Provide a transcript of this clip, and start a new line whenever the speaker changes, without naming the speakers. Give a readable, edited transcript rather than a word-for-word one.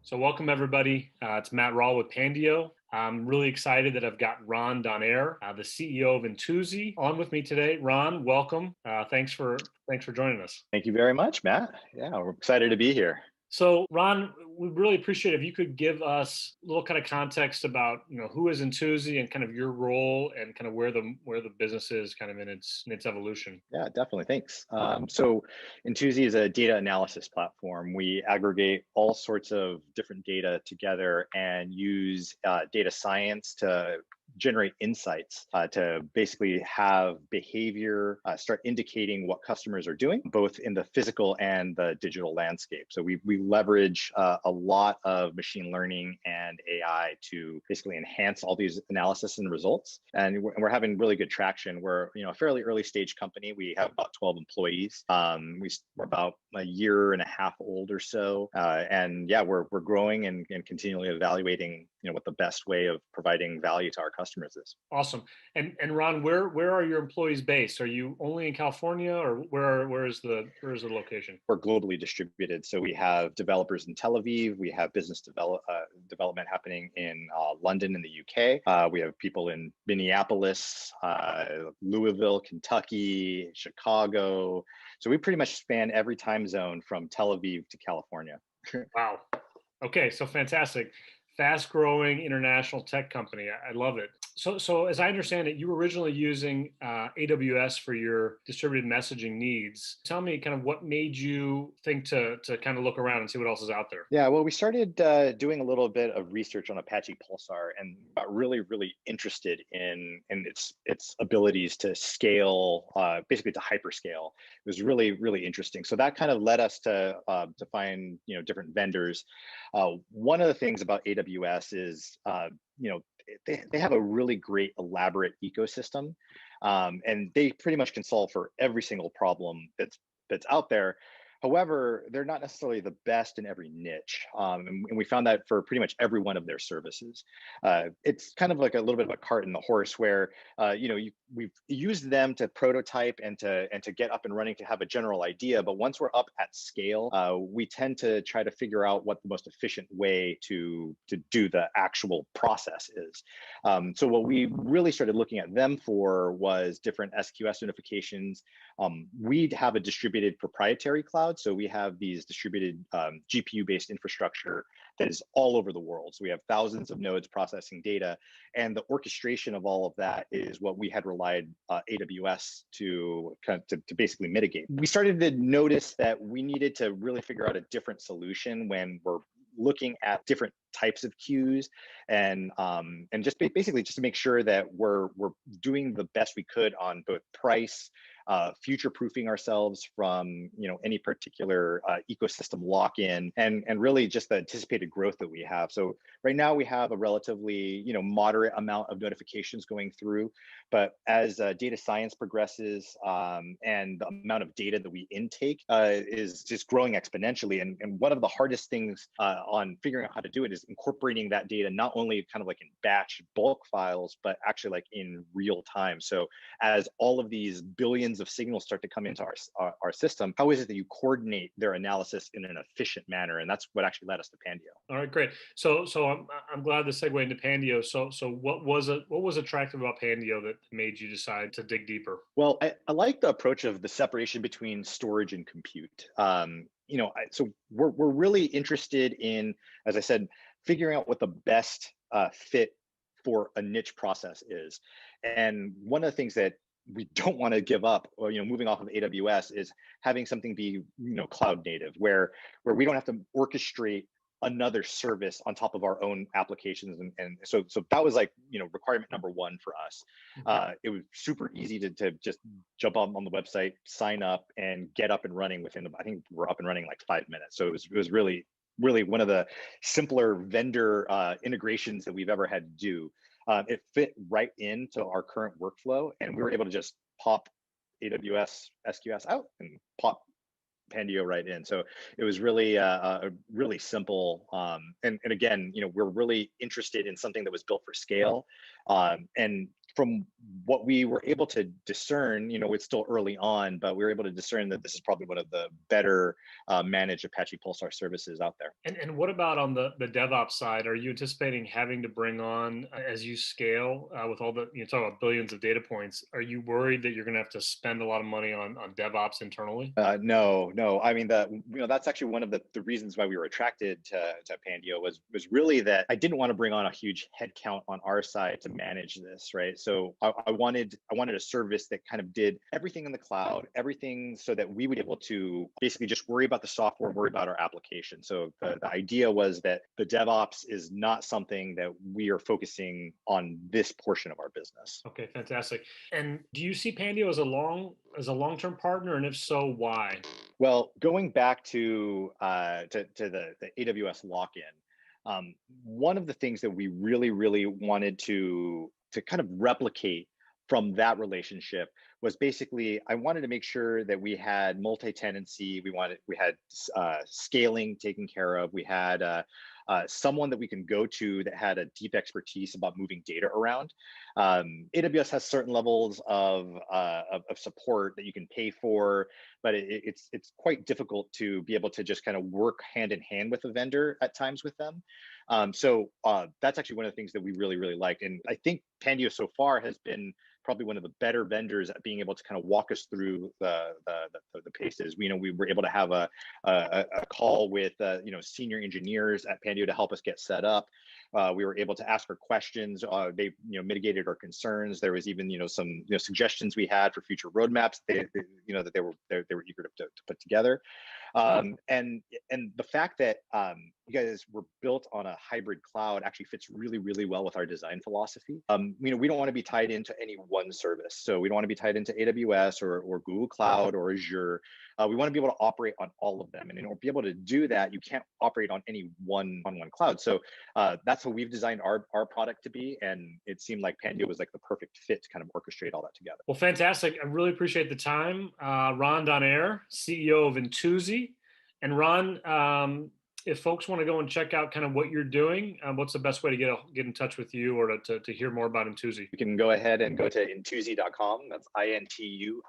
So welcome everybody. It's Matt Rawl with Pandio. I'm really excited that I've got Ron Donaire, the CEO of Intuizi, on with me today. Ron, welcome. Thanks for joining us.
Thank you very much, Matt. Yeah, we're excited to be here.
So Ron, we really appreciate if you could give us a little kind of context about, who is Intuizi and kind of your role and kind of where the business is kind of in its evolution.
Yeah, definitely. Thanks. So Intuizi is a data analysis platform. We aggregate all sorts of different data together and use data science to generate insights to basically have behavior start indicating what customers are doing, both in the physical and the digital landscape. So we leverage a lot of machine learning and AI to basically enhance all these analysis and results. And we're having really good traction. We're a fairly early stage company. We have about 12 employees. We're about a year and a half old or so. And yeah, we're growing and continually evaluating what the best way of providing value to our customers is.
Awesome. And Ron, where are your employees based? Are you only in California, or where is the location?
We're globally distributed. So we have developers in Tel Aviv. We have business development happening in London in the UK. We have people in Minneapolis, Louisville, Kentucky, Chicago. So we pretty much span every time zone from Tel Aviv to California.
Wow. Okay, so fantastic. Fast growing international tech company. I love it. So as I understand it, you were originally using AWS for your distributed messaging needs. Tell me kind of what made you think to kind of look around and see what else is out there.
Yeah, well, we started doing a little bit of research on Apache Pulsar and got really, really interested in its abilities to scale, basically to hyperscale. It was really, really interesting. So that kind of led us to find different vendors. One of the things about AWS is they have a really great elaborate ecosystem, and they pretty much can solve for every single problem that's out there. However, they're not necessarily the best in every niche, and we found that for pretty much every one of their services. It's kind of like a little bit of a cart and the horse, where we've used them to prototype and to get up and running to have a general idea. But once we're up at scale, we tend to try to figure out what the most efficient way to do the actual process is. So what we really started looking at them for was different SQS notifications. We'd have a distributed proprietary cloud. So we have these distributed GPU-based infrastructure that is all over the world. So we have thousands of nodes processing data, and the orchestration of all of that is what we had relied AWS to basically mitigate. We started to notice that we needed to really figure out a different solution when we're looking at different types of queues, and just basically just to make sure that we're doing the best we could on both price, future-proofing ourselves from any particular ecosystem lock-in, and really just the anticipated growth that we have. So right now we have a relatively moderate amount of notifications going through, but as data science progresses and the amount of data that we intake is just growing exponentially, and one of the hardest things on figuring out how to do it is incorporating that data not only kind of like in batch bulk files, but actually like in real time. So as all of these billions of signals start to come into our system, how is it that you coordinate their analysis in an efficient manner? And that's what actually led us to Pandio.
All right, great. So I'm glad to segue into Pandio. So what was attractive about Pandio that made you decide to dig deeper?
Well, I like the approach of the separation between storage and compute. So we're really interested in, as I said, figuring out what the best fit for a niche process is. And one of the things that we don't want to give up, or moving off of AWS, is having something be cloud native, where we don't have to orchestrate another service on top of our own applications. And so that was like requirement number one for us. It was super easy to just jump on the website, sign up, and get up and running within I think we're up and running like 5 minutes. So it was really one of the simpler vendor integrations that we've ever had to do. It fit right into our current workflow, and we were able to just pop AWS SQS out and pop Pandio right in. So it was really really simple. And again, we're really interested in something that was built for scale. And from what we were able to discern, it's still early on, but we were able to discern that this is probably one of the better managed Apache Pulsar services out there.
And what about on the DevOps side? Are you anticipating having to bring on as you scale with all the, you talk about billions of data points? Are you worried that you're going to have to spend a lot of money on DevOps internally?
No. I mean, that's actually one of the reasons why we were attracted to Pandio was really that I didn't want to bring on a huge headcount on our side to manage this, right? So I wanted a service that kind of did everything in the cloud, everything so that we would be able to basically just worry about the software, worry about our application. So the idea was that the DevOps is not something that we are focusing on this portion of our business.
Okay, fantastic. And do you see Pandio as a long-term partner, and if so, why?
Well, going back to the AWS lock-in, one of the things that we really wanted to kind of replicate from that relationship was basically I wanted to make sure that we had multi-tenancy, we had scaling taken care of, we had someone that we can go to that had a deep expertise about moving data around. AWS has certain levels of support that you can pay for, but it's quite difficult to be able to just kind of work hand in hand with a vendor at times with them. So that's actually one of the things that we really liked, and I think Pandio so far has been probably one of the better vendors at being able to kind of walk us through the paces. We were able to have a call with senior engineers at Pandio to help us get set up. We were able to ask her questions. They mitigated our concerns. There was even some suggestions we had for future roadmaps that they were eager to put together. And the fact that you guys were built on a hybrid cloud actually fits really well with our design philosophy. We don't want to be tied into any one service. So we don't want to be tied into AWS or Google Cloud or Azure. We want to be able to operate on all of them. And in order to be able to do that, you can't operate on any one cloud. So that's what we've designed our product to be. And it seemed like Pandio was like the perfect fit to kind of orchestrate all that together.
Well, fantastic. I really appreciate the time. Ron Donaire, CEO of Intuizi. And Ron, if folks want to go and check out kind of what you're doing, what's the best way to get in touch with you or to hear more about Intuizi?
You can go ahead and go to intuizi.com. That's intuizi.com.